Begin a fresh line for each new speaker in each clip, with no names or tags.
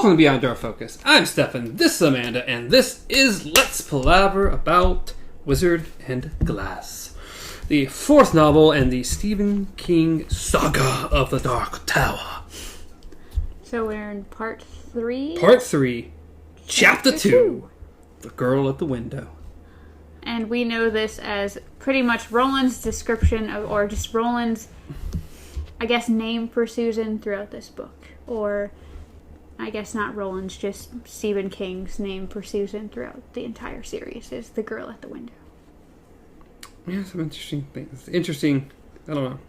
Welcome to Beyond Our Focus. I'm Stefan, this is Amanda, and this is Let's Palaver about Wizard and Glass, the fourth novel in the Stephen King saga of the Dark Tower.
So we're in part 3?
Part 3, Chapter 2, The Girl at the Window.
And we know this as pretty much Roland's description of, or just Roland's, I guess, name for Susan throughout this book. Or, I guess not Roland's, just Stephen King's name for Susan throughout the entire series is the girl at the window.
Yeah, some interesting things. Interesting, I don't know.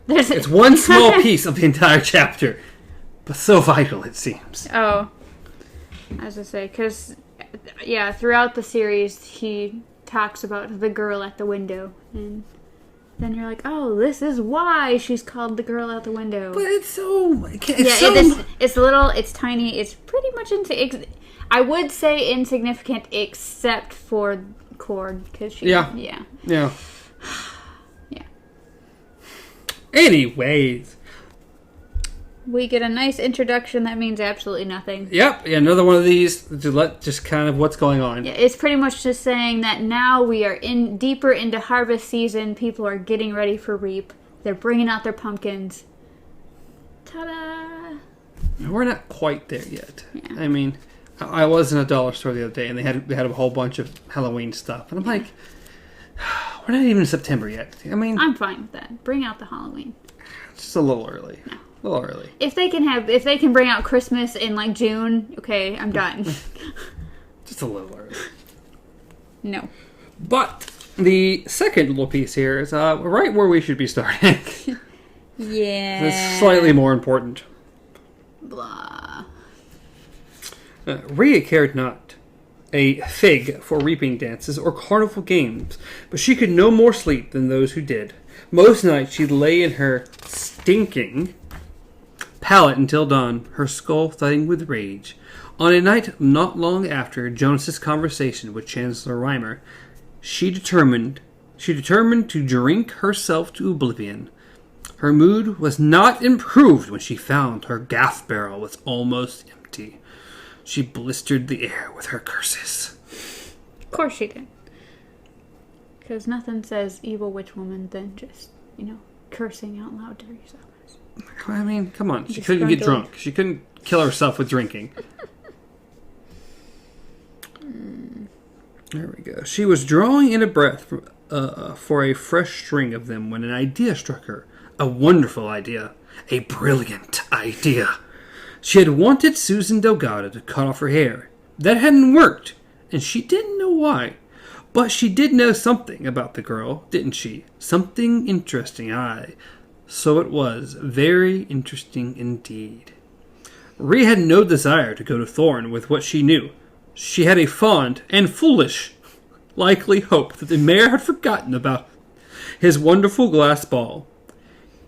It's
one small piece of the entire chapter, but so vital it seems.
Oh, as I say, because, yeah, throughout the series, he talks about the girl at the window, and then you're like, oh, this is why she's called the girl at the window.
But it's so...
It's tiny, it's pretty much, I would say insignificant, except for Cord, because she...
Yeah.
Yeah.
Anyways...
We get a nice introduction that means absolutely nothing.
Yep, yeah, another one of these to let just kind of what's going on.
Yeah, it's pretty much just saying that now we are deeper into harvest season. People are getting ready for reap. They're bringing out their pumpkins. Ta-da!
We're not quite there yet.
Yeah.
I mean, I was in a dollar store the other day, and they had a whole bunch of Halloween stuff, and I'm like, we're not even in September yet. I mean,
I'm fine with that. Bring out the Halloween.
It's just a little early.
No.
A little early.
If they can bring out Christmas in like June, okay, I'm done.
Just a little early.
No.
But the second little piece here is right where we should be starting.
Yeah.
It's slightly more important.
Blah.
Rhea cared not a fig for reaping dances or carnival games, but she could no more sleep than those who did. Most nights she lay in her stinking pallet until dawn, her skull thudding with rage. On a night not long after Jonas's conversation with Chancellor Reimer, she determined to drink herself to oblivion. Her mood was not improved when she found her gas barrel was almost empty. She blistered the air with her curses.
Of course she did. Because nothing says evil witch woman than just, cursing out loud to yourself.
I mean, come on. She couldn't get drunk. She couldn't kill herself with drinking. There we go. She was drawing in a breath for a fresh string of them when an idea struck her. A wonderful idea. A brilliant idea. She had wanted Susan Delgado to cut off her hair. That hadn't worked, and she didn't know why. But she did know something about the girl, didn't she? Something interesting, aye. So it was. Very interesting indeed. Rhea had no desire to go to Thorn with what she knew. She had a fond and foolish likely hope that the mayor had forgotten about his wonderful glass ball.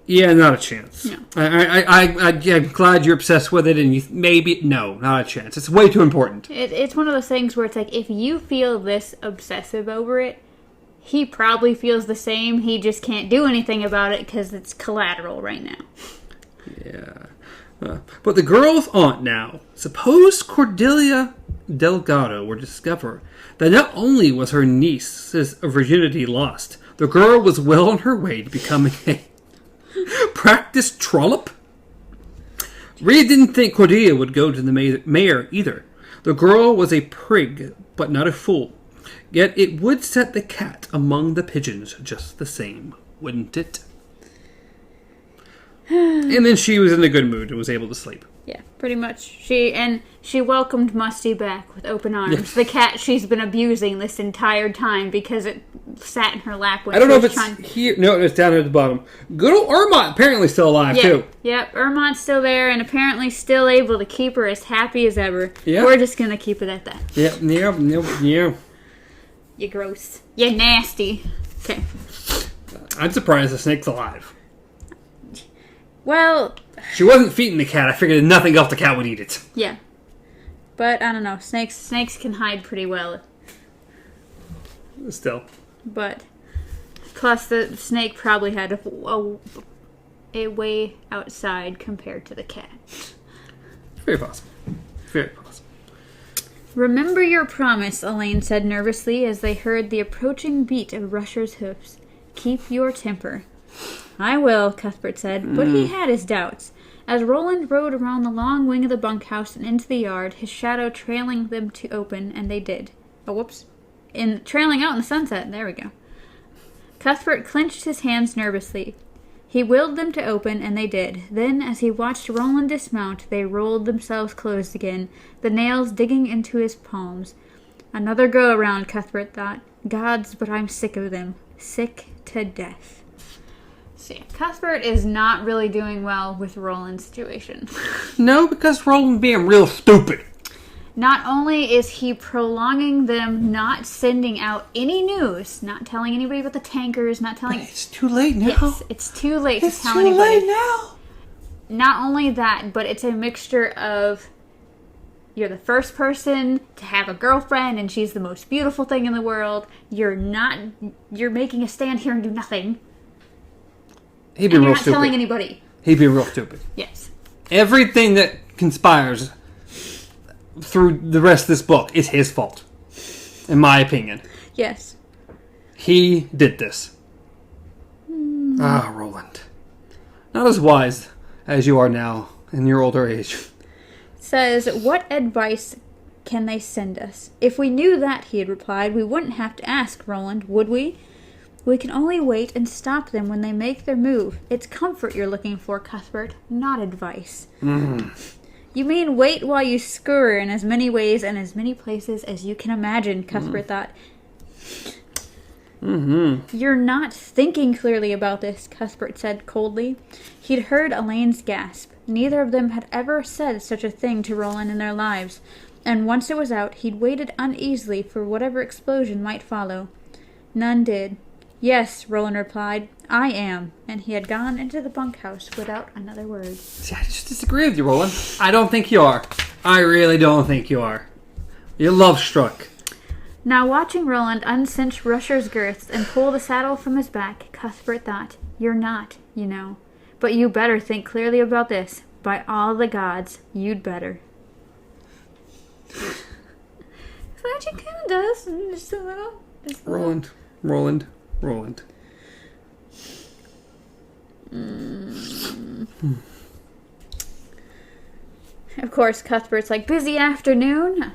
Yeah, not a chance.
No.
I'm glad you're obsessed with it, and no, not a chance. It's way too important.
It's one of those things where it's like, if you feel this obsessive over it, he probably feels the same. He just can't do anything about it because it's collateral right now.
Yeah. But the girl's aunt now. Suppose Cordelia Delgado were to discover that not only was her niece's virginity lost, the girl was well on her way to becoming a practiced trollop. Rhea didn't think Cordelia would go to the mayor either. The girl was a prig, but not a fool. Yet it would set the cat among the pigeons just the same, wouldn't it? And then she was in a good mood and was able to sleep.
Yeah, pretty much. She welcomed Musty back with open arms. Yeah. The cat she's been abusing this entire time because it sat in her lap when
I don't know if it's here. No, it's down at the bottom. Good old Ermont apparently still alive too.
Yep, Ermont's still there and apparently still able to keep her as happy as ever.
Yeah.
We're just gonna keep it at that.
Yeah.
You gross. You nasty. Okay.
I'm surprised the snake's alive.
Well,
she wasn't feeding the cat. I figured nothing else the cat would eat it.
Yeah. But, I don't know. Snakes can hide pretty well.
Still.
But, plus the snake probably had a way outside compared to the cat.
Very possible. Very possible.
Remember your promise, Elaine said nervously as they heard the approaching beat of Rusher's hoofs. Keep your temper. I will, Cuthbert said, but he had his doubts. As Roland rode around the long wing of the bunkhouse and into the yard, his shadow trailing them to open, and they did. Oh, whoops. Trailing out in the sunset. There we go. Cuthbert clenched his hands nervously. He willed them to open, and they did. Then, as he watched Roland dismount, they rolled themselves closed again, the nails digging into his palms. Another go-around, Cuthbert thought. Gods, but I'm sick of them. Sick to death. See, Cuthbert is not really doing well with Roland's situation.
No, because Roland being real stupid.
Not only is he prolonging them not sending out any news, not telling anybody about the tankers, not telling...
But it's too late now.
Yes, it's too late to tell anybody.
It's too late now.
Not only that, but it's a mixture of you're the first person to have a girlfriend and she's the most beautiful thing in the world. You're making a stand here and do nothing.
He'd be
and
real
you're not
stupid.
telling anybody.
He'd be real stupid.
Yes.
Everything that conspires through the rest of this book is his fault, in my opinion.
Yes.
He did this. Ah, Roland. Not as wise as you are now in your older age.
Says, what advice can they send us? If we knew that, he had replied, we wouldn't have to ask, Roland, would we? We can only wait and stop them when they make their move. It's comfort you're looking for, Cuthbert, not advice. You mean wait while you scurry in as many ways and as many places as you can imagine, Cuthbert thought. You're not thinking clearly about this, Cuthbert said coldly. He'd heard Elaine's gasp. Neither of them had ever said such a thing to Roland in their lives, and once it was out, he'd waited uneasily for whatever explosion might follow. None did. Yes, Roland replied, I am, and he had gone into the bunkhouse without another word.
See, I just disagree with you, Roland. I don't think you are. I really don't think you are. You're love-struck.
Now watching Roland uncinch Rusher's girths and pull the saddle from his back, Cuthbert thought, you're not, you know. But you better think clearly about this. By all the gods, you'd better. So she kind of does, just a little.
Roland.
Of course, Cuthbert's like, busy afternoon.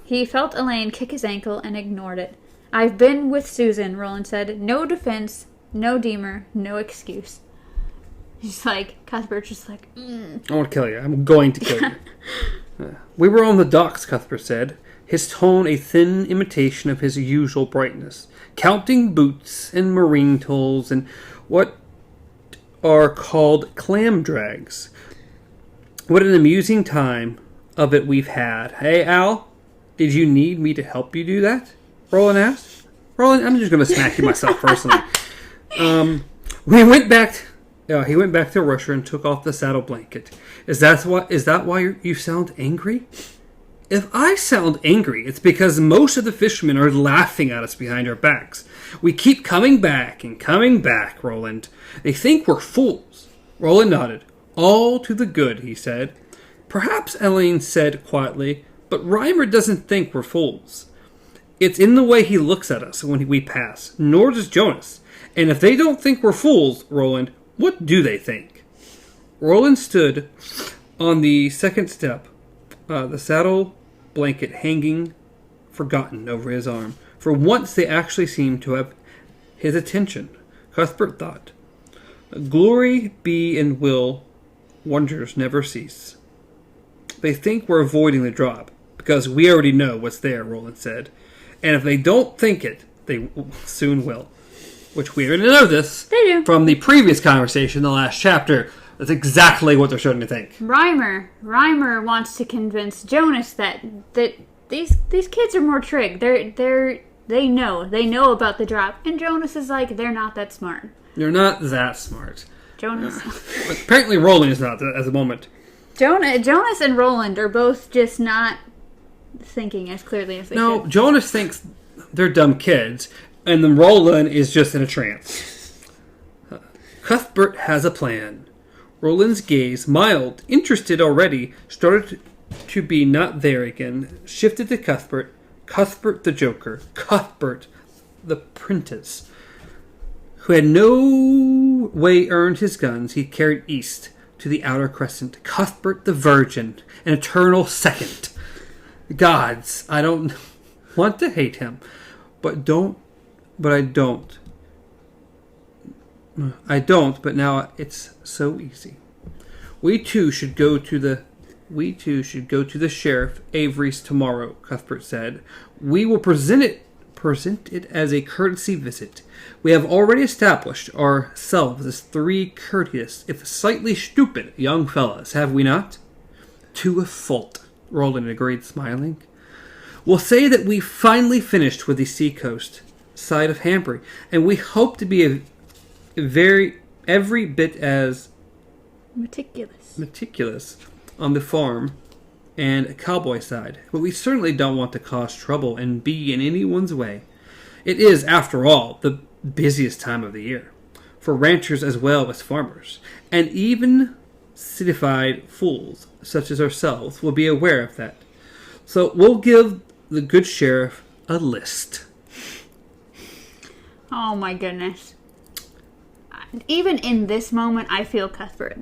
He felt Elaine kick his ankle and ignored it. I've been with Susan, Roland said. No defense, no deemer, no excuse. He's like, Cuthbert's just like,
I want to kill you. I'm going to kill you. We were on the docks, Cuthbert said, his tone a thin imitation of his usual brightness, counting boots and marine tools and what are called clam drags. What an amusing time of it we've had. Hey, Al, did you need me to help you do that? Roland asked. Roland, I'm just going to smack you myself personally. He went back to Rusher and took off the saddle blanket. Is that why you sound angry? If I sound angry, it's because most of the fishermen are laughing at us behind our backs. We keep coming back and coming back, Roland. They think we're fools. Roland nodded. All to the good, he said. Perhaps, Elaine said quietly, but Reimer doesn't think we're fools. It's in the way he looks at us when we pass, nor does Jonas. And if they don't think we're fools, Roland, what do they think? Roland stood on the second step, the saddle blanket hanging forgotten over his arm. For once they actually seemed to have his attention. Cuthbert thought, glory be and will, wonders never cease. They think we're avoiding the drop, because we already know what's there, Roland said. And if they don't think it, they soon will. Which we already know this.
They do.
From the previous conversation, the last chapter. That's exactly what they're starting to think.
Reimer wants to convince Jonas that these kids are more trig. They know about the drop, and Jonas is like, they're not that smart.
You're not that smart.
Jonas.
But apparently Roland is not at the moment.
Jonas and Roland are both just not thinking as clearly as they should.
No, Jonas thinks they're dumb kids, and then Roland is just in a trance. Cuthbert has a plan. Roland's gaze, mild, interested already, started to be not there again shifted to Cuthbert. Cuthbert the Joker. Cuthbert the Prentice, who had no way earned his guns he carried east to the outer crescent. Cuthbert the Virgin, an eternal second. Gods, I don't want to hate him, but I don't, but now it's so easy. We too should go to the Sheriff Avery's tomorrow, Cuthbert said. We will present it as a courtesy visit. We have already established ourselves as 3 courteous, if slightly stupid, young fellows, have we not? To a fault, Roland agreed, smiling. We'll say that we finally finished with the seacoast side of Hambury, and we hope to be every bit as meticulous on the farm and cowboy side, but we certainly don't want to cause trouble and be in anyone's way. It is, after all, the busiest time of the year, for ranchers as well as farmers, and even citified fools such as ourselves will be aware of that. So we'll give the good sheriff a list.
Oh my goodness. Even in this moment, I feel Cuthbert.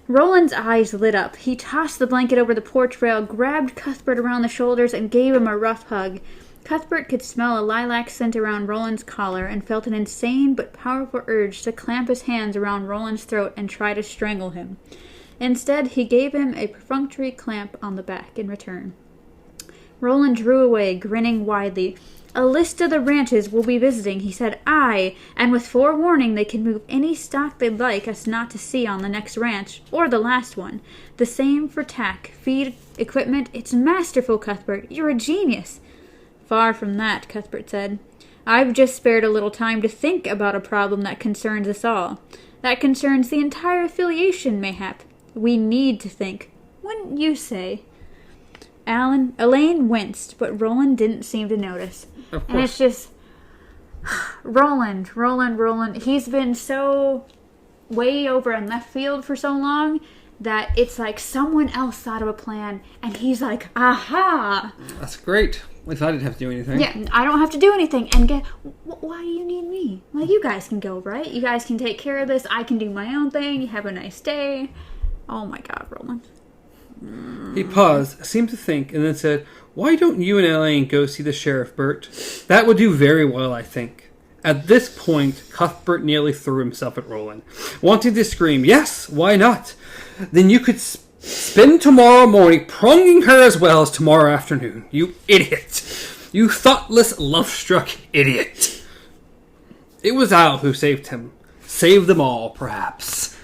Roland's eyes lit up. He tossed the blanket over the porch rail, grabbed Cuthbert around the shoulders, and gave him a rough hug. Cuthbert could smell a lilac scent around Roland's collar and felt an insane but powerful urge to clamp his hands around Roland's throat and try to strangle him. Instead, he gave him a perfunctory clamp on the back in return. Roland drew away, grinning widely. A list of the ranches we'll be visiting, he said. Aye, and with forewarning they can move any stock they'd like us not to see on the next ranch, or the last one. The same for tack, feed, equipment. It's masterful, Cuthbert. You're a genius. Far from that, Cuthbert said. I've just spared a little time to think about a problem that concerns us all. That concerns the entire affiliation, mayhap. We need to think. Wouldn't you say? Elaine winced, but Roland didn't seem to notice.
Of course.
And it's just... Roland. He's been so way over in left field for so long that it's like someone else thought of a plan, and he's like, aha!
That's great. At least I didn't have to do anything.
Yeah, I don't have to do anything. And why do you need me? Well, you guys can go, right? You guys can take care of this. I can do my own thing. Have a nice day. Oh my God, Roland.
He paused, seemed to think, and then said, Why don't you and Elaine go see the sheriff, Bert? That would do very well, I think. At this point, Cuthbert nearly threw himself at Roland, wanting to scream, Yes, why not? Then you could spend tomorrow morning pronging her as well as tomorrow afternoon. You idiot. You thoughtless, love-struck idiot. It was Al who saved him. Saved them all, perhaps.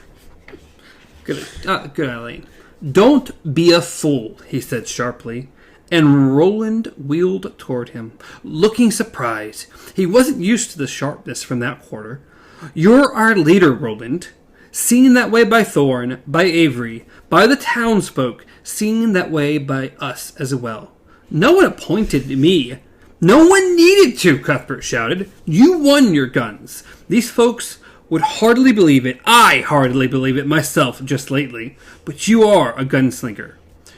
Good Elaine. Don't be a fool, he said sharply, and Roland wheeled toward him, looking surprised. He wasn't used to the sharpness from that quarter. You're our leader, Roland. Seen that way by Thorne, by Avery, by the townsfolk, seen that way by us as well. No one appointed me. No one needed to, Cuthbert shouted. You won your guns. These folks would hardly believe it. I hardly believe it myself just lately. But you are a gunslinger.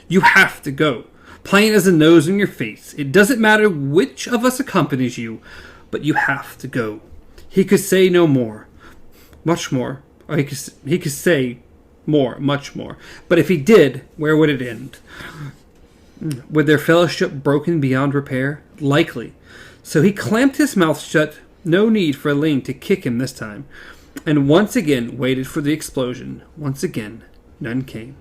You have to go. Plain as the nose on your face. It doesn't matter which of us accompanies you, but you have to go. He could say no more. Much more. Or he could say more, much more. But if he did, where would it end? Would their fellowship broken beyond repair? Likely. So he clamped his mouth shut. No need for Elaine to kick him this time. And once again waited for the explosion. Once again, none came.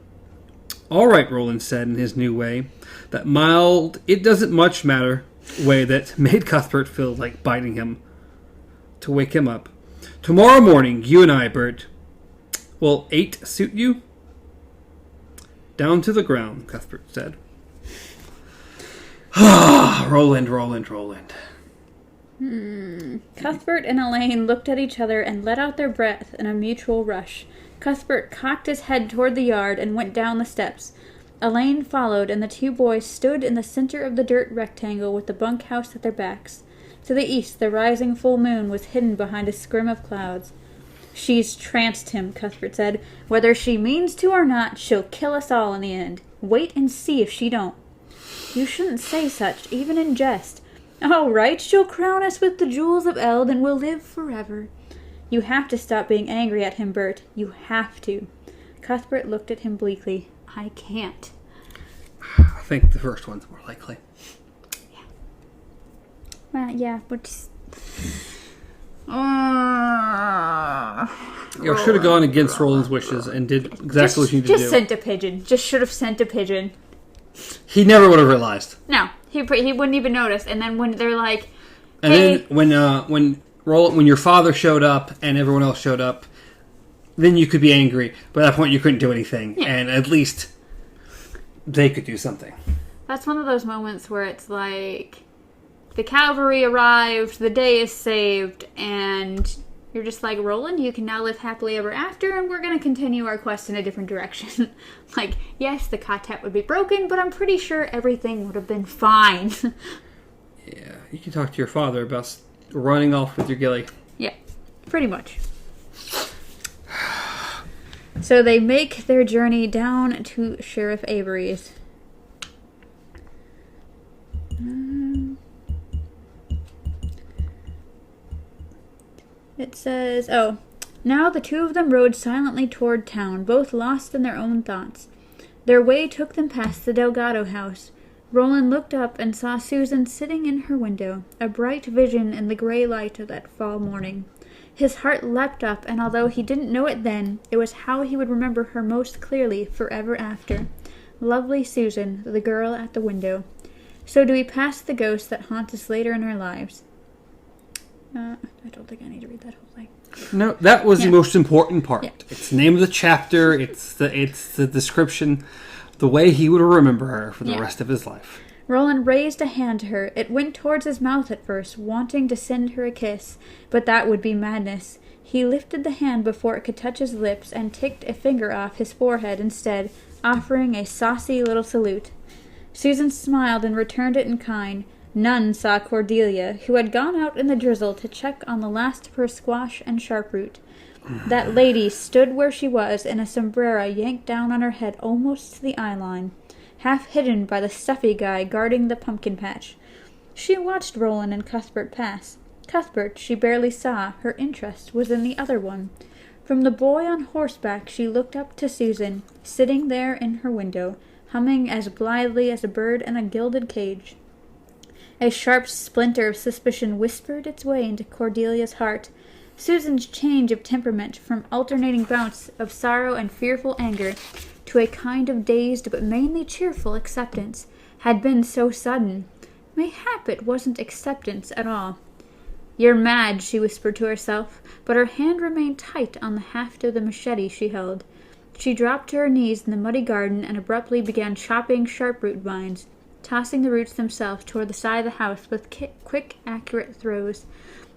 All right, Roland said in his new way. That mild, it doesn't much matter way that made Cuthbert feel like biting him to wake him up. Tomorrow morning, you and I, Bert. Will 8 suit you? Down to the ground, Cuthbert said. Roland.
Cuthbert and Elaine looked at each other and let out their breath in a mutual rush. Cuthbert cocked his head toward the yard and went down the steps. Elaine followed, and the two boys stood in the center of the dirt rectangle with the bunkhouse at their backs. To the east, the rising full moon was hidden behind a scrim of clouds. She's tranced him, Cuthbert said. Whether she means to or not, she'll kill us all in the end. Wait and see if she don't. You shouldn't say such, even in jest. All right, she'll crown us with the jewels of Eld and we'll live forever. You have to stop being angry at him, Bert. You have to. Cuthbert looked at him bleakly. I can't.
I think the first one's more likely.
Yeah. Well, yeah, but...
You should have gone against Roland's wishes and did exactly what you needed to do.
Just sent a pigeon. Just should have sent a pigeon.
He never would have realized.
No, he wouldn't even notice. And then when they're like,
and
hey,
then when your father showed up and everyone else showed up, then you could be angry. But at that point, you couldn't do anything, and at least they could do something.
That's one of those moments where it's like the cavalry arrived, the day is saved, and you're just like, Roland, you can now live happily ever after, and we're going to continue our quest in a different direction. Like, yes, the Katet would be broken, but I'm pretty sure everything would have been fine.
Yeah, you can talk to your father about running off with your ghillie.
Yeah, pretty much. So they make their journey down to Sheriff Avery's. It says, now the two of them rode silently toward town, both lost in their own thoughts. Their way took them past the Delgado house. Roland looked up and saw Susan sitting in her window, a bright vision in the gray light of that fall morning. His heart leapt up, and although he didn't know it then, it was how he would remember her most clearly forever after. Lovely Susan, the girl at the window. So do we pass the ghosts that haunt us later in our lives? I don't think I need to read that whole thing.
No, that was the most important part.
Yeah.
It's the name of the chapter. It's the description, the way he would remember her for the rest of his life.
Roland raised a hand to her. It went towards his mouth at first, wanting to send her a kiss, but that would be madness. He lifted the hand before it could touch his lips and ticked a finger off his forehead instead, offering a saucy little salute. Susan smiled and returned it in kind. None saw Cordelia, who had gone out in the drizzle to check on the last of her squash and sharp-root. That lady stood where she was in a sombrero yanked down on her head almost to the eye-line, half hidden by the stuffy guy guarding the pumpkin patch. She watched Roland and Cuthbert pass. Cuthbert she barely saw. Her interest was in the other one. From the boy on horseback she looked up to Susan, sitting there in her window, humming as blithely as a bird in a gilded cage. A sharp splinter of suspicion whispered its way into Cordelia's heart. Susan's change of temperament from alternating bouts of sorrow and fearful anger to a kind of dazed but mainly cheerful acceptance had been so sudden. Mayhap it wasn't acceptance at all. You're mad, she whispered to herself, but her hand remained tight on the haft of the machete she held. She dropped to her knees in the muddy garden and abruptly began chopping sharp-root vines, tossing the roots themselves toward the side of the house with quick, accurate throws.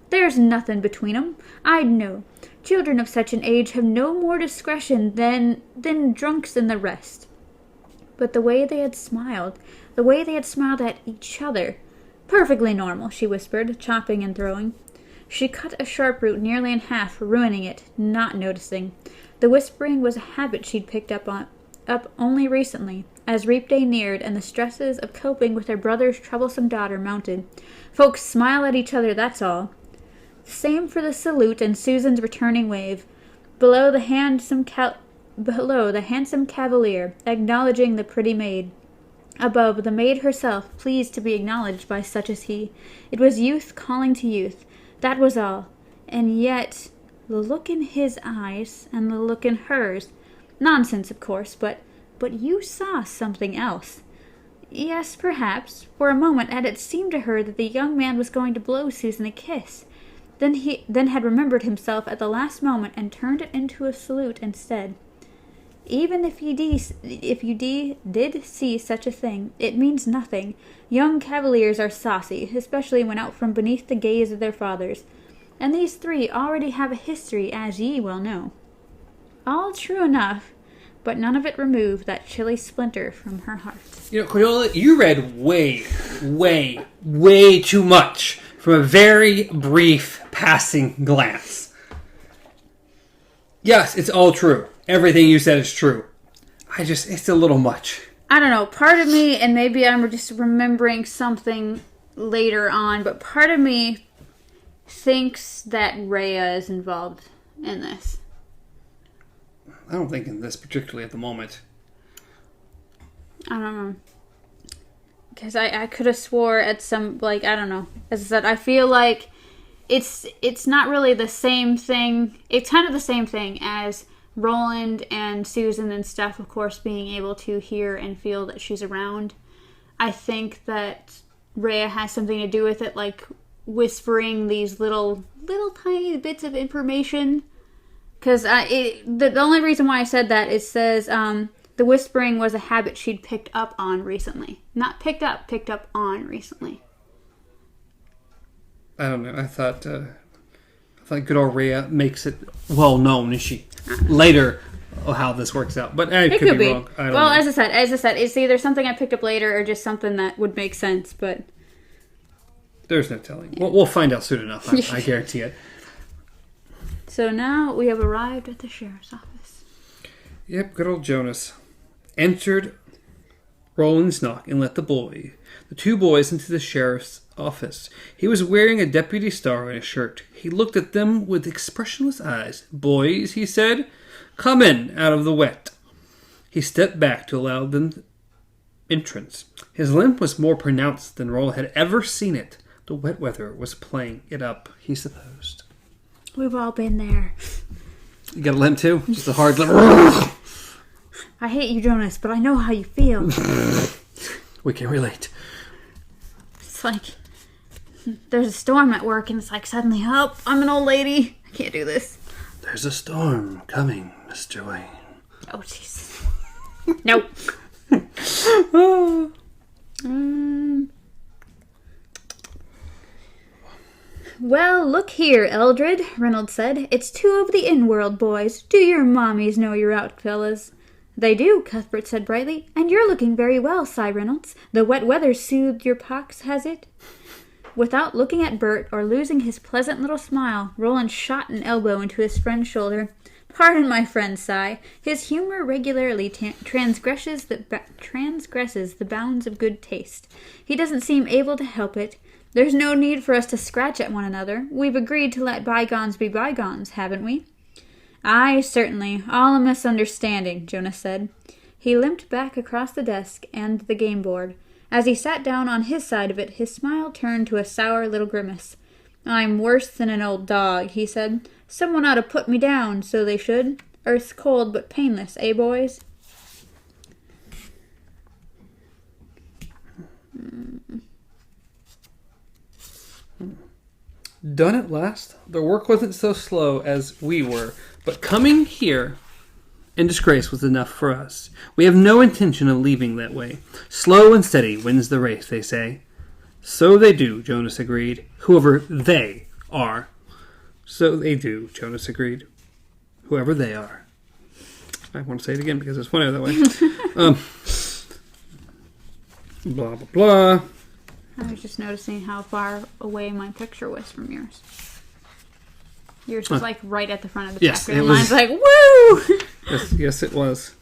There's nothing between 'em. I'd know. Children of such an age have no more discretion than drunks and the rest. But the way they had smiled at each other. Perfectly normal, she whispered, chopping and throwing. She cut a sharp-root nearly in half, ruining it, not noticing. The whispering was a habit she'd picked up only recently, as Reap Day neared and the stresses of coping with her brother's troublesome daughter mounted. Folks smile at each other, that's all. Same for the salute and Susan's returning wave. Below the handsome cavalier, acknowledging the pretty maid. Above, the maid herself, pleased to be acknowledged by such as he. It was youth calling to youth. That was all. And yet, the look in his eyes and the look in hers. Nonsense, of course, but you saw something else. Yes, perhaps. For a moment it had seemed to her that the young man was going to blow Susan a kiss. Then had remembered himself at the last moment and turned it into a salute instead. Even if you did see such a thing, it means nothing. Young cavaliers are saucy, especially when out from beneath the gaze of their fathers. And these three already have a history, as ye well know. All true enough, but none of it removed that chilly splinter from her heart.
You know, Cordelia, you read way, way, way too much from a very brief passing glance. Yes, it's all true. Everything you said is true. It's a little much.
I don't know, part of me, and maybe I'm just remembering something later on, but part of me thinks that Rhea is involved in this.
I don't think in this particularly at the moment.
I don't know. Because I could have swore at some, like, I don't know. As I said, I feel like it's not really the same thing. It's kind of the same thing as Roland and Susan and Steph, of course, being able to hear and feel that she's around. I think that Rhea has something to do with it, like whispering these little tiny bits of information. Because the only reason why I said that, it says the whispering was a habit she'd picked up on recently. Not picked up on recently.
I don't know. I thought good old Rhea makes it well known, is she? Later, how this works out. But I could be wrong. I don't know.
As I said, it's either something I picked up later or just something that would make sense. But
there's no telling. Yeah. We'll find out soon enough. I guarantee it.
So now we have arrived at the sheriff's office.
Yep, good old Jonas entered Roland's knock and let the two boys into the sheriff's office. He was wearing a deputy star on his shirt. He looked at them with expressionless eyes. "Boys," he said, "come in out of the wet." He stepped back to allow them entrance. His limp was more pronounced than Roland had ever seen it. The wet weather was playing it up, he supposed.
We've all been there.
You got a limp too? Just a hard limp.
I hate you, Jonas, but I know how you feel.
We can relate.
It's like there's a storm at work, and it's like suddenly, oh, I'm an old lady. I can't do this.
There's a storm coming, Mr. Wayne.
Oh, jeez. Nope. Well, look here, Eldred, Reynolds said. It's 2 of the in-world boys. Do your mommies know you're out, fellas? They do, Cuthbert said brightly. And you're looking very well, sighed Reynolds. The wet weather soothed your pox, has it? Without looking at Bert or losing his pleasant little smile, Roland shot an elbow into his friend's shoulder. Pardon my friend, sigh. His humor regularly transgresses the bounds of good taste. He doesn't seem able to help it. There's no need for us to scratch at one another. We've agreed to let bygones be bygones, haven't we? Aye, certainly. All a misunderstanding, Jonas said. He limped back across the desk and the game board. As he sat down on his side of it, his smile turned to a sour little grimace. I'm worse than an old dog, he said. Someone ought to put me down, so they should. Earth's cold but painless, eh, boys?
Done at last. The work wasn't so slow as we were, but coming here in disgrace was enough for us. We have no intention of leaving that way. Slow and steady wins the race, they say. So they do, Jonas agreed. Whoever they are. So they do, Jonas agreed. Whoever they are. I want to say it again because it's funnier that way. Blah, blah, blah.
I was just noticing how far away my picture was from yours. Yours was like right at the front of the chapter. And mine's like, woo!
Yes, it was.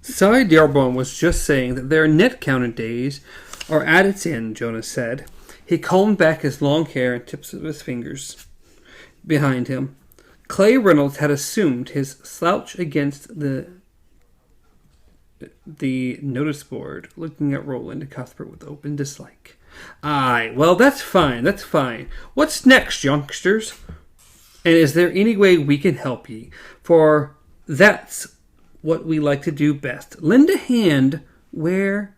Cy Dearborn was just saying that their net counted days are at its end, Jonas said. He combed back his long hair and tips of his fingers behind him. Clay Reynolds had assumed his slouch against the notice board, looking at Roland and Cuthbert with open dislike. Aye, well, that's fine. What's next, youngsters? And is there any way we can help ye? For that's what we like to do best. Lend a hand where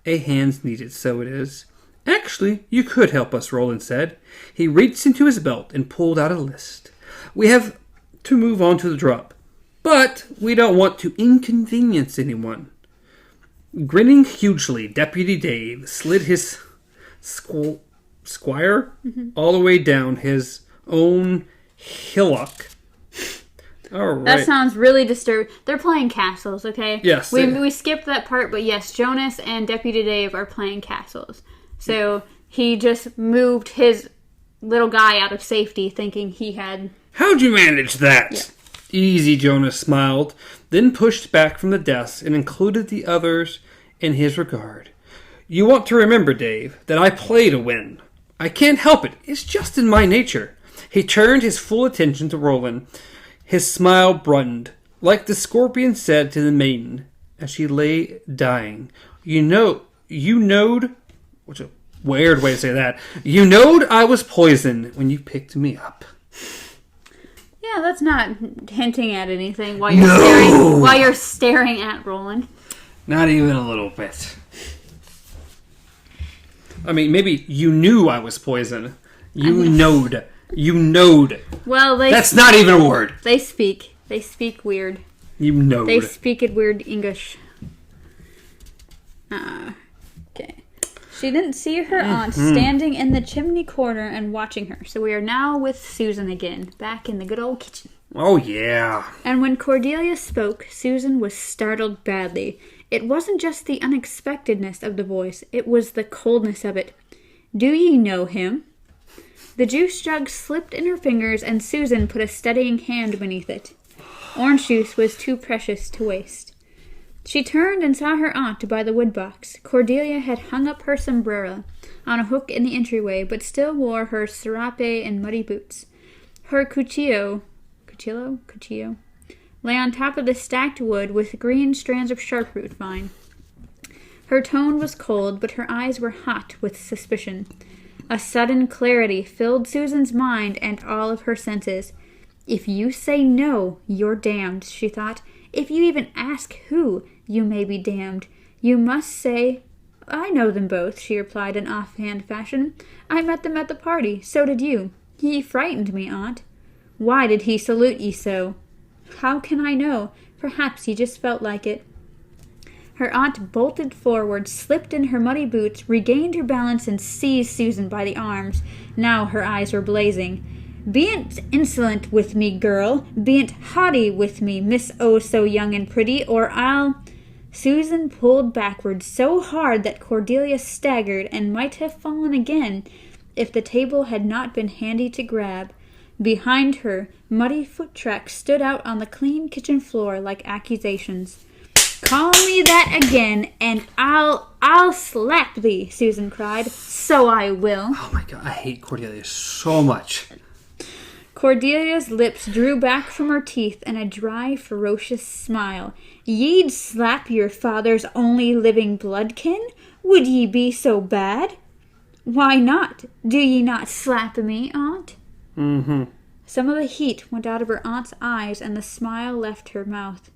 a hand's needed, so it is. Actually, you could help us, Roland said. He reached into his belt and pulled out a list. We have to move on to the drop, but we don't want to inconvenience anyone. Grinning hugely, Deputy Dave slid his squire all the way down his own hillock. All right.
That sounds really disturbing. They're playing castles, okay?
Yes.
We skipped that part, but yes, Jonas and Deputy Dave are playing castles. So he just moved his little guy out of safety thinking he had...
How'd you manage that?
Yeah.
Easy, Jonas smiled, then pushed back from the desk and included the others in his regard. You want to remember, Dave, that I play to win. I can't help it. It's just in my nature. He turned his full attention to Roland. His smile broadened, like the scorpion said to the maiden as she lay dying. You knowed, which is a weird way to say that. You knowed I was poison when you picked me up.
Yeah, that's not hinting at anything while you're staring at Roland. Not
even a little bit. I mean, maybe you knew I was poison. You knowed. You knowed.
Well,
that's not even a word.
They speak. They speak weird.
You knowed.
They speak it weird English. Okay. She didn't see her aunt standing in the chimney corner and watching her. So we are now with Susan again, back in the good old kitchen.
Oh, yeah.
And when Cordelia spoke, Susan was startled badly. It wasn't just the unexpectedness of the voice, it was the coldness of it. Do ye know him? The juice jug slipped in her fingers, and Susan put a steadying hand beneath it. Orange juice was too precious to waste. She turned and saw her aunt by the woodbox. Cordelia had hung up her sombrero on a hook in the entryway, but still wore her serape and muddy boots. Her cuchillo lay on top of the stacked wood with green strands of sharproot vine. Her tone was cold, but her eyes were hot with suspicion. A sudden clarity filled Susan's mind and all of her senses. If you say no, you're damned, she thought. If you even ask who, you may be damned. You must say, I know them both, she replied in offhand fashion. I met them at the party. So did you. He frightened me, aunt. Why did he salute ye so? How can I know? Perhaps he just felt like it. Her aunt bolted forward, slipped in her muddy boots, regained her balance, and seized Susan by the arms. Now her eyes were blazing. Bean't insolent with me, girl. Bean't haughty with me, Miss Oh-so-young and pretty, or I'll... Susan pulled backward so hard that Cordelia staggered and might have fallen again if the table had not been handy to grab. Behind her, muddy foot tracks stood out on the clean kitchen floor like accusations. Call me that again, and I'll slap thee, Susan cried. So I will.
Oh my God, I hate Cordelia so much.
Cordelia's lips drew back from her teeth in a dry, ferocious smile. Ye'd slap your father's only living bloodkin? Would ye be so bad? Why not? Do ye not slap me, aunt?
Mm-hmm.
Some of the heat went out of her aunt's eyes, and the smile left her mouth.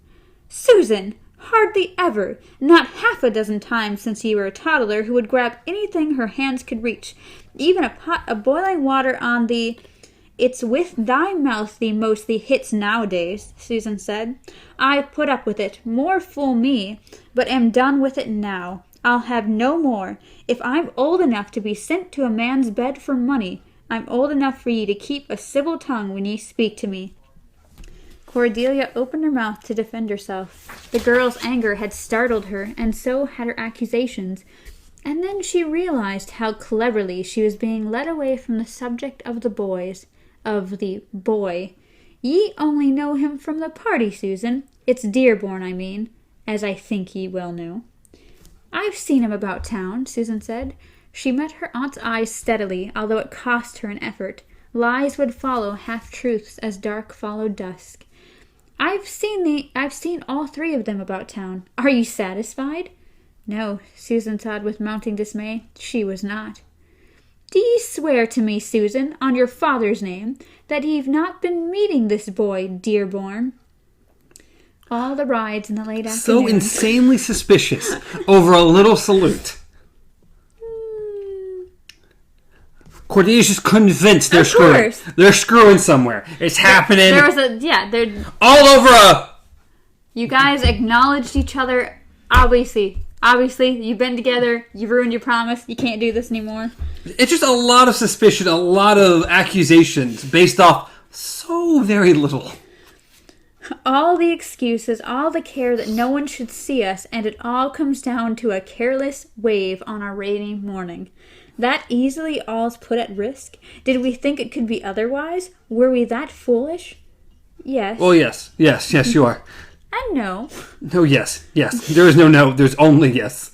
Susan! Hardly ever. Not half a dozen times since you were a toddler who would grab anything her hands could reach. Even a pot of boiling water on the... It's with thy mouth thee mostly hits nowadays, Susan said. I've put up with it, more fool me, but am done with it now. I'll have no more. If I'm old enough to be sent to a man's bed for money, I'm old enough for ye to keep a civil tongue when ye speak to me. Cordelia opened her mouth to defend herself. The girl's anger had startled her, and so had her accusations. And then she realized how cleverly she was being led away from the subject of the boy. Ye only know him from the party, Susan. It's Dearborn, I mean, as I think ye well know. I've seen him about town, Susan said. She met her aunt's eyes steadily, although it cost her an effort. Lies would follow half-truths as dark followed dusk. I've seen all three of them about town. Are you satisfied? No, Susan thought with mounting dismay. She was not. Do ye swear to me, Susan, on your father's name, that ye've not been meeting this boy, Dearborn? All the rides in the late afternoon.
So insanely suspicious over a little salute. Cordelia's just convinced they're screwing. They're screwing somewhere. It's happening.
They're
all over a...
You guys acknowledged each other. Obviously, you've been together. You've ruined your promise. You can't do this anymore.
It's just a lot of suspicion, a lot of accusations based off so very little.
All the excuses, all the care that no one should see us, and it all comes down to a careless wave on a rainy morning. That easily all's put at risk? Did we think it could be otherwise? Were we that foolish? Yes.
Oh, yes, you are.
And no.
No, yes. There is no, there's only yes.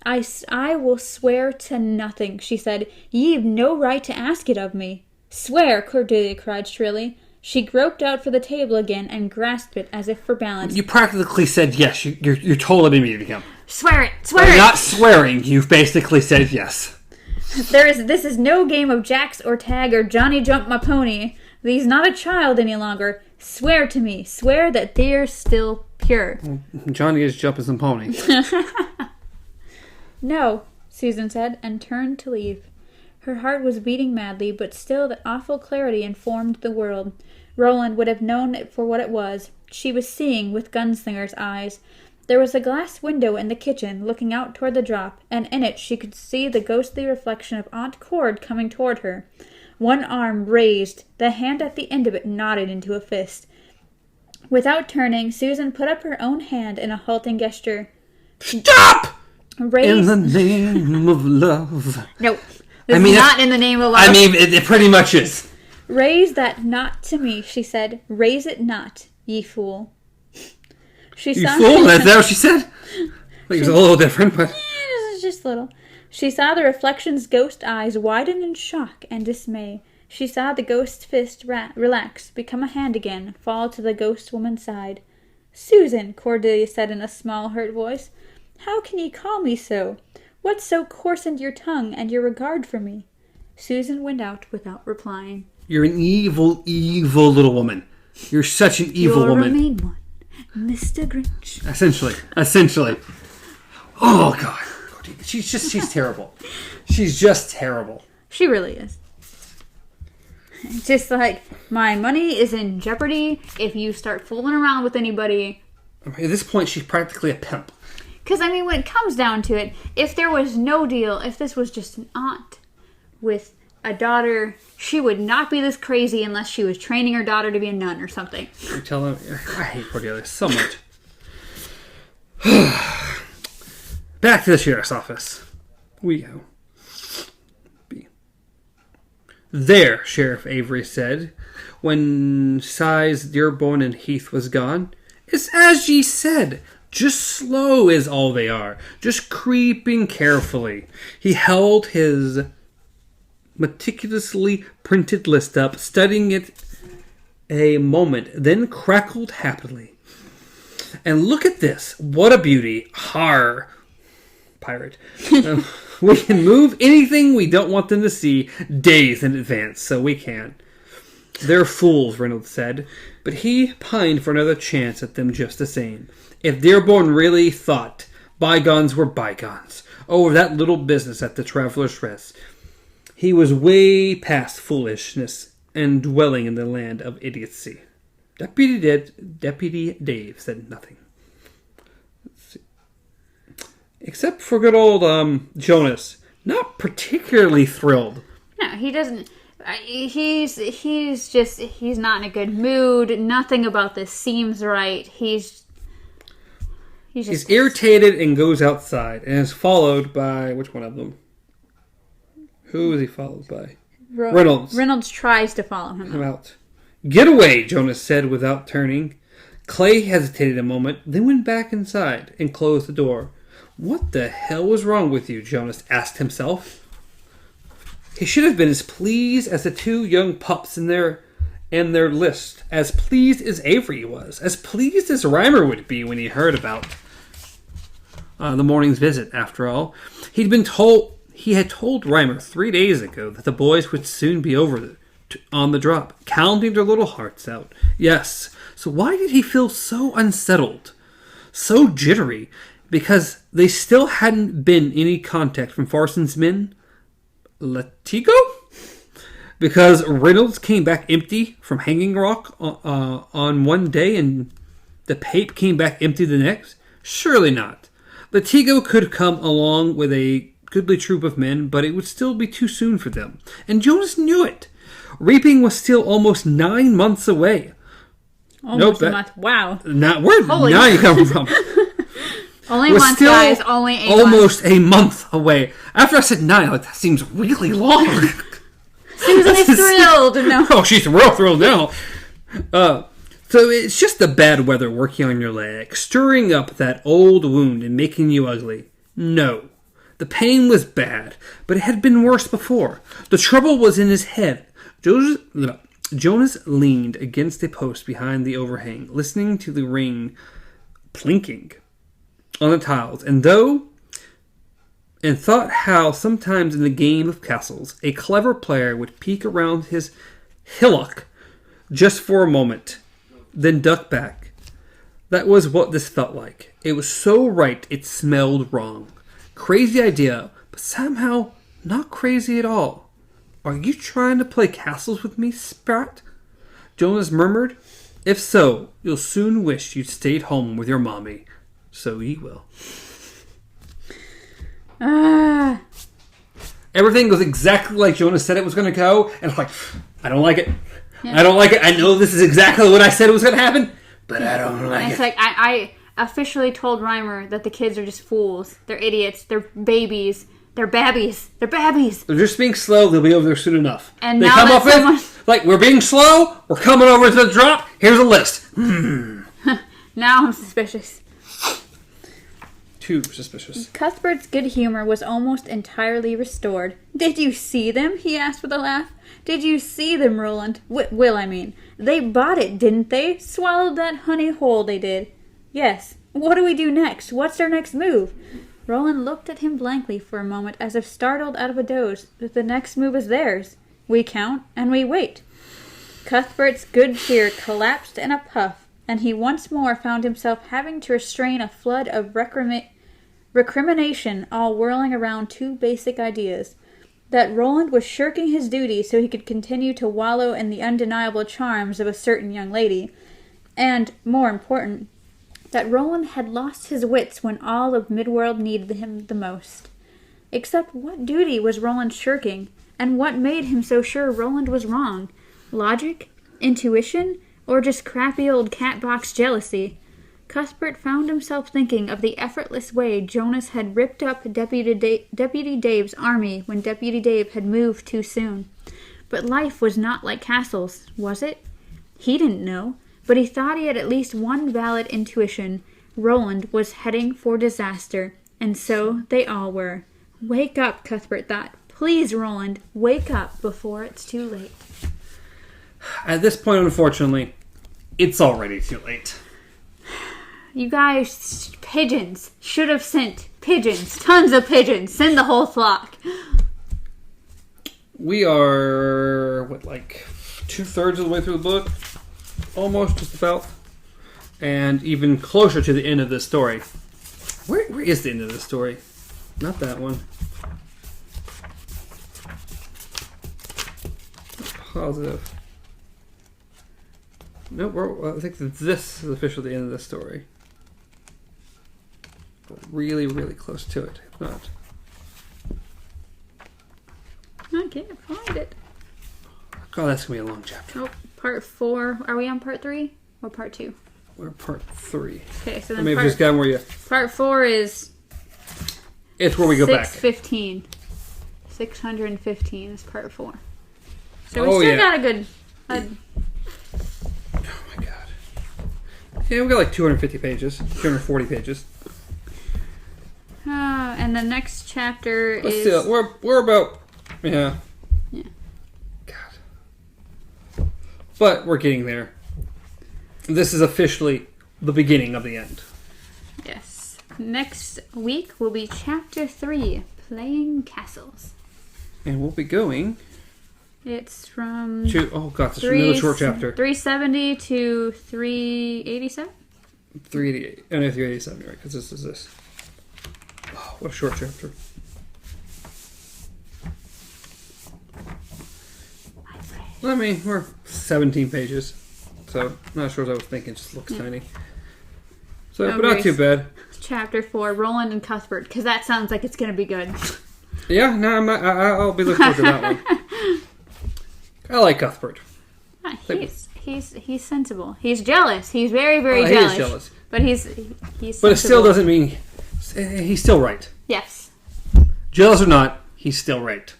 I will swear to nothing, she said. Ye've no right to ask it of me. Swear, Cordelia cried shrilly. She groped out for the table again and grasped it as if for balance.
You practically said yes. You're told it immediately.
Swear it! Swear it!
Not swearing. You've basically said yes.
This is no game of jacks or tag or Johnny jump my pony. Thee's not a child any longer. Swear to me. Swear that they're still pure.
Johnny is jumping some pony.
No, Susan said, and turned to leave. Her heart was beating madly, but still that awful clarity informed the world. Roland would have known it for what it was. She was seeing with gunslinger's eyes. There was a glass window in the kitchen, looking out toward the drop, and in it she could see the ghostly reflection of Aunt Cord coming toward her. One arm raised, the hand at the end of it knotted into a fist. Without turning, Susan put up her own hand in a halting gesture.
Stop!
Raised...
In the name of love.
No, this is not in the name of love.
I mean, it pretty much is.
Raise that knot to me, she said. Raise it not, ye fool. You
fool? That's what she said? I think it was a little different, but...
just a little. She saw the reflection's ghost eyes widen in shock and dismay. She saw the ghost fist relax, become a hand again, fall to the ghost woman's side. Susan, Cordelia said in a small, hurt voice, how can ye call me so? What so coarsened your tongue and your regard for me? Susan went out without replying.
You're an evil, evil little woman. You're such an evil woman.
You're a mean one, Mr. Grinch.
Essentially. Oh, God. She's terrible. She's just terrible.
She really is. Just like, my money is in jeopardy if you start fooling around with anybody.
At this point, she's practically a pimp.
Because, I mean, when it comes down to it, if there was no deal, if this was just an aunt with a daughter, she would not be this crazy unless she was training her daughter to be a nun or something.
I hate Cordelia so much. Back to the sheriff's office. We go. There, Sheriff Avery said, when Size, Dearborn, and Heath was gone. It's as ye said. Just slow is all they are. Just creeping carefully. He held his meticulously printed list up, studying it a moment, then crackled happily. And look at this. What a beauty. Har. Pirate. We can move anything we don't want them to see days in advance, so we can. They're fools, Reynolds said, but he pined for another chance at them just the same. If Dearborn really thought bygones were bygones over that little business at the Traveler's Rest, he was way past foolishness and dwelling in the land of idiocy. Deputy Dave said nothing. Except for good old Jonas. Not particularly thrilled.
No, he doesn't. He's not in a good mood. Nothing about this seems right. He's
irritated and goes outside and is followed by... Which one of them? Who is he followed by? Reynolds.
Reynolds tries to follow him
out. Get away, Jonas said without turning. Clay hesitated a moment, then went back inside and closed the door. What the hell was wrong with you? Jonas asked himself. He should have been as pleased as the two young pups in their list, as pleased as Avery was, as pleased as Reimer would be when he heard about the morning's visit. After all, he had told Reimer 3 days ago that the boys would soon be over on the drop, counting their little hearts out. Yes, so why did he feel so unsettled, so jittery? Because they still hadn't been any contact from Farson's men? Latigo? Because Reynolds came back empty from Hanging Rock on one day and the Pape came back empty the next? Surely not. Latigo could come along with a goodly troop of men, but it would still be too soon for them. And Jonas knew it. Reaping was still almost 9 months away.
Almost a month. Wow.
Where did 9 come from?
Only a month, guys. Only 8 months.
Almost a month away. After I said 9, that seems really long.
Susan is thrilled. No.
Oh, she's real thrilled now. So it's just the bad weather working on your leg, stirring up that old wound and making you ugly. No. The pain was bad, but it had been worse before. The trouble was in his head. Jonas leaned against a post behind the overhang, listening to the rain plinking on the tiles, and thought how sometimes in the game of castles, a clever player would peek around his hillock just for a moment, then duck back. That was what this felt like. It was so right it smelled wrong. Crazy idea, but somehow not crazy at all. Are you trying to play castles with me, Sprat? Jonas murmured. If so, you'll soon wish you'd stayed home with your mommy. So ye will. Everything goes exactly like Jonas said it was going to go, and it's like, I don't like it. Yeah. I don't like it. I know this is exactly what I said was going to happen, but I don't like it.
It's like, I officially told Reimer that the kids are just fools. They're idiots. They're babies. They're babbies. They're babbies.
They're just being slow. They'll be over there soon enough.
And
they
now
come up with, like, we're being slow. We're coming over to the drop. Here's a list.
Now I'm suspicious.
Too suspicious.
Cuthbert's good humor was almost entirely restored. Did you see them? He asked with a laugh. Did you see them, Roland? Will, I mean. They bought it, didn't they? Swallowed that honey whole, they did. Yes. What do we do next? What's our next move? Roland looked at him blankly for a moment, as if startled out of a doze. The next move is theirs. We count, and we wait. Cuthbert's good cheer collapsed in a puff, and he once more found himself having to restrain a flood of recrimination, all whirling around two basic ideas. That Roland was shirking his duty so he could continue to wallow in the undeniable charms of a certain young lady, and, more important, that Roland had lost his wits when all of Midworld needed him the most. Except what duty was Roland shirking, and what made him so sure Roland was wrong? Logic? Intuition? Or just crappy old catbox jealousy? Cuthbert found himself thinking of the effortless way Jonas had ripped up Deputy Dave's army when Deputy Dave had moved too soon. But life was not like castles, was it? He didn't know, but he thought he had at least one valid intuition. Roland was heading for disaster, and so they all were. Wake up, Cuthbert thought. Please, Roland, wake up before it's too late.
At this point, unfortunately, it's already too late.
You guys, pigeons, should have sent pigeons, tons of pigeons, send the whole flock.
We are, like 2/3 of the way through the book? Almost, just about. And even closer to the end of this story. Where is the end of this story? Not that one. Positive. Nope, I think that this is officially the end of this story. We're really, really close to it. If not,
I can't find it.
God, that's going to be a long chapter.
Oh, part 4. Are we on part 3 or part 2?
We're part 3.
Okay, so then
maybe just got where you...
Part 4 is...
It's where we go back.
615 is part 4. So we still got a good...
Oh my god. Yeah, we got like 250 pages. 240 pages.
And the next chapter is...
Still, we're about... Yeah. God. But we're getting there. This is officially the beginning of the end.
Yes. Next week will be chapter 3, Playing Castles.
And we'll be going...
It's from...
Oh god, this is another short chapter.
370 to 387?
388. Oh no, 387, right, because this is this. Oh, what a short chapter. Well, I mean, we're 17 pages. So, not sure what I was thinking. It just looks tiny. So, but not too bad.
Chapter 4, Roland and Cuthbert, because that sounds like it's going to be good.
Yeah, no, I'll be looking forward to that one. I like Cuthbert.
He's sensible. He's jealous. He's very, very jealous.
He is jealous.
But he's
But it still doesn't mean... He's still right.
Yes.
Jealous or not, he's still right.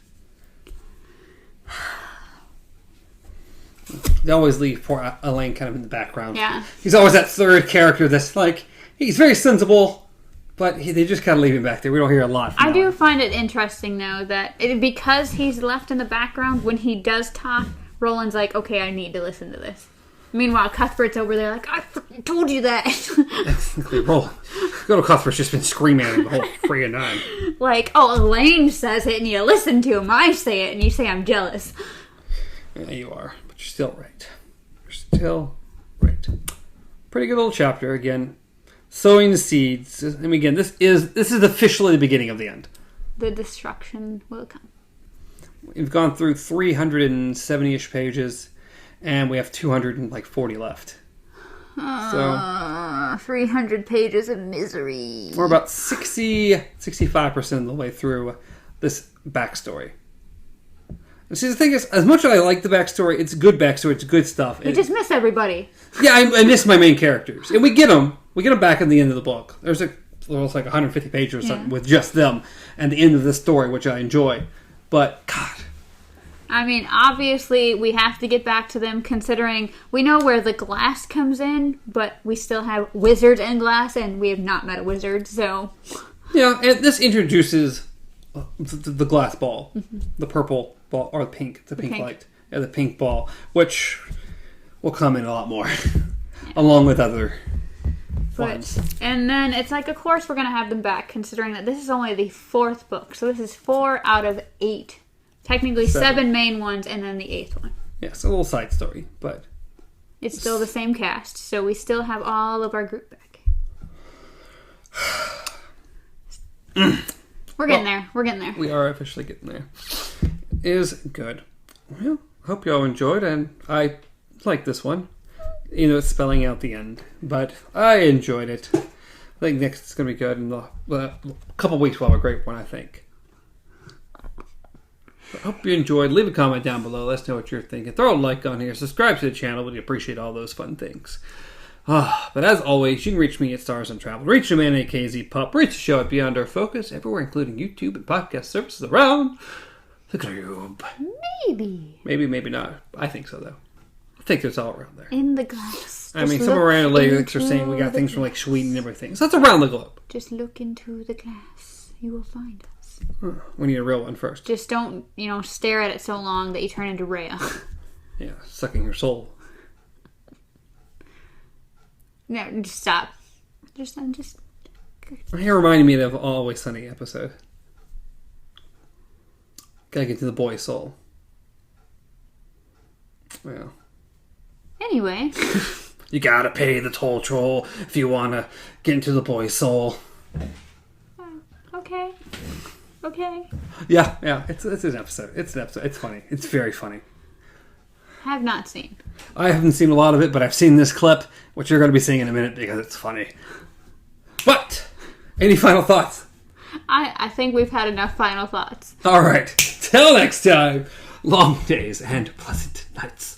They always leave poor Elaine kind of in the background.
Yeah.
He's always that third character that's like... He's very sensible, But they just kind of leave him back there. We don't hear a lot from
I
him.
do find it interesting, though, that because he's left in the background, when he does talk, Roland's like, okay, I need to listen to this. Meanwhile, Cuthbert's over there like, I freaking told you that.
Roland. Little Cuthbert's just been screaming at him the whole freaking time.
Like, oh, Elaine says it and you listen to him. I say it and you say I'm jealous.
Yeah, you are. But you're still right. You're still right. Pretty good little chapter, again. Sowing the seeds. I mean, again, this is officially the beginning of the end.
The destruction will come.
We've gone through 370-ish pages, and we have 240 left. So
300 pages of misery.
we're about 65% of the way through this backstory. And see, the thing is, as much as I like the backstory, it's good backstory, it's good stuff.
You just miss everybody.
Yeah, I miss my main characters. And we get them back at the end of the book. There's like 150 pages or something with just them and the end of this story, which I enjoy. But, God.
I mean, obviously, we have to get back to them, considering we know where the glass comes in, but we still have wizards and glass, and we have not met a wizard, so...
Yeah, and this introduces the glass ball. Mm-hmm. The purple ball, or the pink light. Yeah, the pink ball, which will come in a lot more, along with other ones.
And then it's like, of course we're going to have them back, considering that this is only the 4th book, so this is 4 out of 8. Technically 7 main ones, and then the 8th one.
Yes, a little side story, but...
It's still the same cast, so we still have all of our group back. We're getting there. We're getting there.
We are officially getting there. It is good. Well, hope you all enjoyed, and I like this one. You know, it's spelling out the end, but I enjoyed it. I think next it's going to be good, and a couple weeks will have a great one, I think. I hope you enjoyed. Leave a comment down below. Let us know what you're thinking. Throw a like on here. Subscribe to the channel. We'd appreciate all those fun things. But as always, you can reach me at Stars on Travel. Reach the man at KZ Pup. Reach the show at Beyond Our Focus. Everywhere, including YouTube and podcast services around the globe.
Maybe.
Maybe not. I think so, though. I think it's all around there.
In the glass.
I mean, some around the lyrics are saying we got things from like Sweden and everything. So that's around the globe.
Just look into the glass. You will find us.
We need a real one first.
Just don't, stare at it so long that you turn into Rhea.
Yeah, sucking your soul.
No, just stop. Just.
It reminded me of Always Sunny episode. Gotta get to the boy's soul. Well.
Anyway.
You gotta pay the toll troll if you wanna get into the boy's soul.
Okay.
Yeah. It's an episode. It's funny. It's very funny.
Have not seen.
I haven't seen a lot of it, but I've seen this clip, which you're going to be seeing in a minute because it's funny. But, any final thoughts?
I think we've had enough final thoughts.
All right. Till next time, long days and pleasant nights.